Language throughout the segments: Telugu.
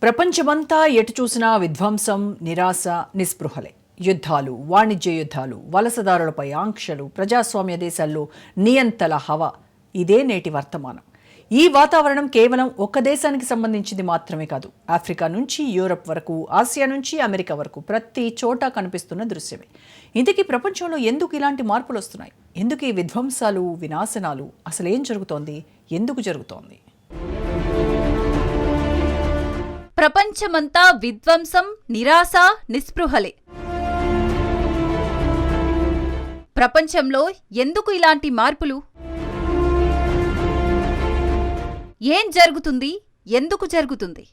ప్రపంచమంతా ఎటు చూసినా విధ్వంసం, నిరాశ, నిస్పృహలే. యుద్ధాలు, వాణిజ్య యుద్ధాలు, వలసదారులపై ఆంక్షలు, ప్రజాస్వామ్య దేశాల్లో నియంతల హవా ఇదే నేటి వర్తమానం. ఈ వాతావరణం కేవలం ఒక్క దేశానికి సంబంధించింది మాత్రమే కాదు. ఆఫ్రికా నుంచి యూరప్ వరకు, ఆసియా నుంచి అమెరికా వరకు ప్రతి చోట కనిపిస్తున్న దృశ్యమే. ఇందుకీ ప్రపంచంలో ఎందుకు ఇలాంటి మార్పులు వస్తున్నాయి? ఎందుకు ఈ విధ్వంసాలు, వినాశనాలు? అసలు ఏం జరుగుతోంది? ఎందుకు జరుగుతోంది? ప్రపంచమంతా విధ్వంసం, నిరాశ, నిస్పృహలే. ప్రపంచంలో ఎందుకు ఇలాంటి మార్పులు? ఏం జరుగుతుంది? ఎందుకు జరుగుతుంది?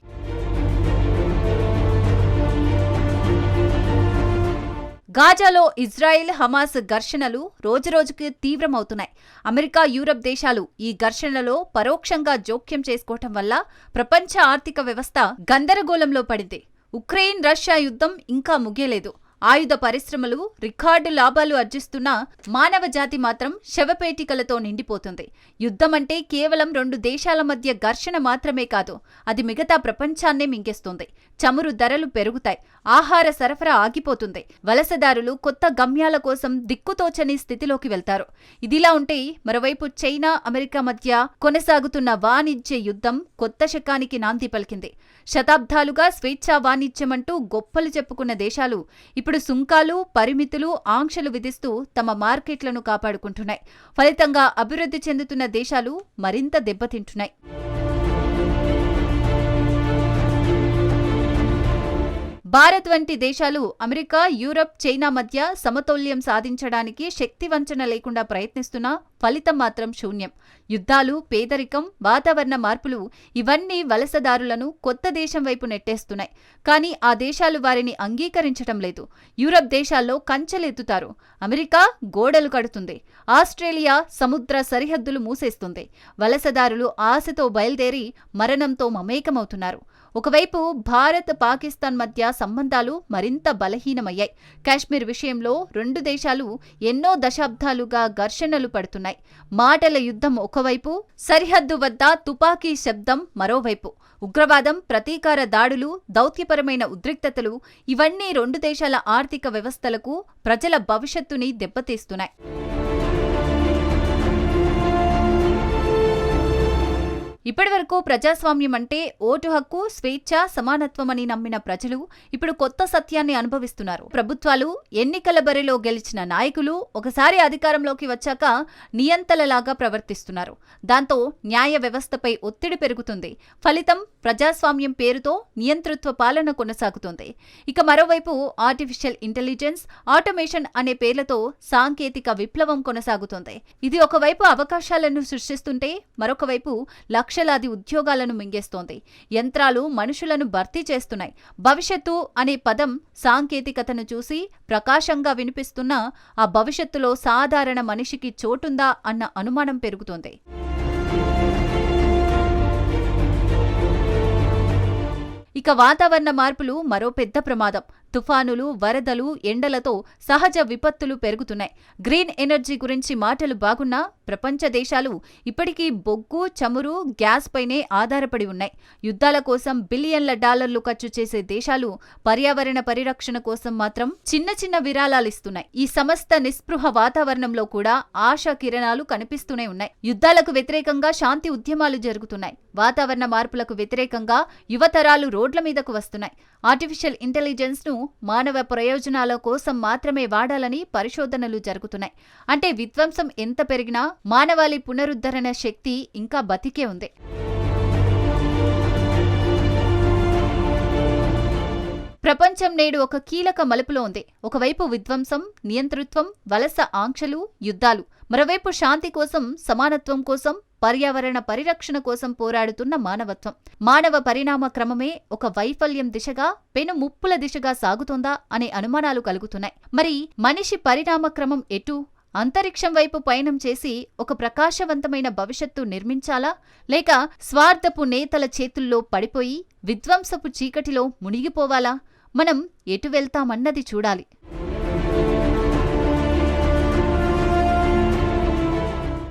గాజాలో ఇజ్రాయెల్ హమాస్ ఘర్షణలు రోజురోజుకి తీవ్రమవుతున్నాయి. అమెరికా, యూరప్ దేశాలు ఈ ఘర్షణలో పరోక్షంగా జోక్యం చేసుకోవటం వల్ల ప్రపంచ ఆర్థిక వ్యవస్థ గందరగోళంలో పడింది. ఉక్రెయిన్ రష్యా యుద్ధం ఇంకా ముగియలేదు. ఆయుధ పరిశ్రమలు రికార్డు లాభాలు ఆర్జిస్తున్న మానవ జాతి మాత్రం శవపేటికలతో నిండిపోతుంది. యుద్ధమంటే కేవలం రెండు దేశాల మధ్య ఘర్షణ మాత్రమే కాదు, అది మిగతా ప్రపంచాన్నే మింగేస్తుంది. చమురు ధరలు పెరుగుతాయి, ఆహార సరఫరా ఆగిపోతుంది, వలసదారులు కొత్త గమ్యాల కోసం దిక్కుతోచని స్థితిలోకి వెళ్తారు. ఇదిలా ఉంటే మరోవైపు చైనా, అమెరికా మధ్య కొనసాగుతున్న వాణిజ్య యుద్ధం కొత్త శకానికి నాంది పలికింది. శతాబ్దాలుగా స్వేచ్ఛా వాణిజ్యమంటూ గొప్పలు చెప్పుకున్న దేశాలు ఇప్పుడు సుంకాలు, పరిమితులు, ఆంక్షలు విధిస్తూ తమ మార్కెట్లను కాపాడుకుంటున్నాయి. ఫలితంగా అభివృద్ధి చెందుతున్న దేశాలు మరింత దెబ్బతింటున్నాయి. భారత్ వంటి దేశాలు అమెరికా, యూరప్, చైనా మధ్య సమతౌల్యం సాధించడానికి శక్తివంచన లేకుండా ప్రయత్నిస్తున్నా ఫలితం మాత్రం శూన్యం. యుద్ధాలు, పేదరికం, వాతావరణ మార్పులు ఇవన్నీ వలసదారులను కొత్త దేశం వైపు నెట్టేస్తున్నాయి. కానీ ఆ దేశాలు వారిని అంగీకరించటం లేదు. యూరప్ దేశాల్లో కంచెలెత్తుతారు, అమెరికా గోడలు కడుతుంది, ఆస్ట్రేలియా సముద్ర సరిహద్దులు మూసేస్తుంది. వలసదారులు ఆశతో బయలుదేరి మరణంతో మమేకమవుతున్నారు. ఒకవైపు భారత్, పాకిస్తాన్ మధ్య సంబంధాలు మరింత బలహీనమయ్యాయి. కాశ్మీర్ విషయంలో రెండు దేశాలు ఎన్నో దశాబ్దాలుగా ఘర్షణలు పడుతున్నాయి. మాటల యుద్ధం ఒకవైపు, సరిహద్దు వద్ద తుపాకీ శబ్దం మరోవైపు. ఉగ్రవాదం, ప్రతీకార దాడులు, దౌత్యపరమైన ఉద్రిక్తతలు ఇవన్నీ రెండు దేశాల ఆర్థిక వ్యవస్థలకు, ప్రజల భవిష్యత్తుని దెబ్బతీస్తున్నాయి. ఇప్పటివరకు ప్రజాస్వామ్యం అంటే ఓటు హక్కు, స్వేచ్ఛ, సమానత్వమని నమ్మిన ప్రజలు ఇప్పుడు కొత్త సత్యాన్ని అనుభవిస్తున్నారు. ప్రభుత్వాలు, ఎన్నికల బరిలో గెలిచిన నాయకులు ఒకసారి అధికారంలోకి వచ్చాక నియంతలలాగా ప్రవర్తిస్తున్నారు. దాంతో న్యాయ వ్యవస్థపై ఒత్తిడి పెరుగుతుంది. ఫలితం ప్రజాస్వామ్యం పేరుతో నియంతృత్వ పాలన కొనసాగుతుంది. ఇక మరోవైపు ఆర్టిఫిషియల్ ఇంటెలిజెన్స్, ఆటోమేషన్ అనే పేర్లతో సాంకేతిక విప్లవం కొనసాగుతుంది. ఇది ఒకవైపు అవకాశాలను సృష్టిస్తుంటే మరొకవైపు లక్షలాది ఉద్యోగాలను మింగేస్తోంది. యంత్రాలు మనుషులను భర్తీ చేస్తున్నాయి. భవిష్యత్తు అనే పదం సాంకేతికతను చూసి ప్రకాశంగా వినిపిస్తున్నా ఆ భవిష్యత్తులో సాధారణ మనిషికి చోటుందా అన్న అనుమానం పెరుగుతోంది. ఇక వాతావరణ మార్పులు మరో పెద్ద ప్రమాదం. తుఫానులు, వరదలు, ఎండలతో సహజ విపత్తులు పెరుగుతున్నాయి. గ్రీన్ ఎనర్జీ గురించి మాటలు బాగున్నా ప్రపంచ దేశాలు ఇప్పటికీ బొగ్గు, చమురు, గ్యాస్ పైనే ఆధారపడి ఉన్నాయి. యుద్ధాల కోసం బిలియన్ల డాలర్లు ఖర్చు చేసే దేశాలు పర్యావరణ పరిరక్షణ కోసం మాత్రం చిన్న చిన్న విరాళాలిస్తున్నాయి. ఈ సమస్త నిస్పృహ వాతావరణంలో కూడా ఆశా కిరణాలు కనిపిస్తూనే ఉన్నాయి. యుద్ధాలకు వ్యతిరేకంగా శాంతి ఉద్యమాలు జరుగుతున్నాయి. వాతావరణ మార్పులకు వ్యతిరేకంగా యువతరాలు రోడ్ల మీదకు వస్తున్నాయి. ఆర్టిఫిషియల్ ఇంటెలిజెన్స్ ను మానవ ప్రయోజనాల కోసం మాత్రమే వాడాలని పరిశోధనలు జరుగుతున్నాయి. అంటే విధ్వంసం ఎంత పెరిగినా మానవాళి పునరుద్ధరణ శక్తి ఇంకా బతికే ఉంది. ప్రపంచం నేడు ఒక కీలక మలుపులో ఉంది. ఒకవైపు విధ్వంసం, నియంతృత్వం, వలస ఆంక్షలు, యుద్ధాలు. మరోవైపు శాంతి కోసం, సమానత్వం కోసం, పర్యావరణ పరిరక్షణ కోసం పోరాడుతున్న మానవత్వం. మానవ పరిణామ క్రమమే ఒక వైఫల్యం దిశగా, పెను ముప్పుల దిశగా సాగుతోందా అనే అనుమానాలు కలుగుతున్నాయి. మరి మనిషి పరిణామ క్రమం ఎటు? అంతరిక్షం వైపు పయనం చేసి ఒక ప్రకాశవంతమైన భవిష్యత్తు నిర్మించాలా, లేక స్వార్థపు నేతల చేతుల్లో పడిపోయి విధ్వంసపు చీకటిలో మునిగిపోవాలా? మనం ఎటు వెళ్తామన్నది చూడాలి.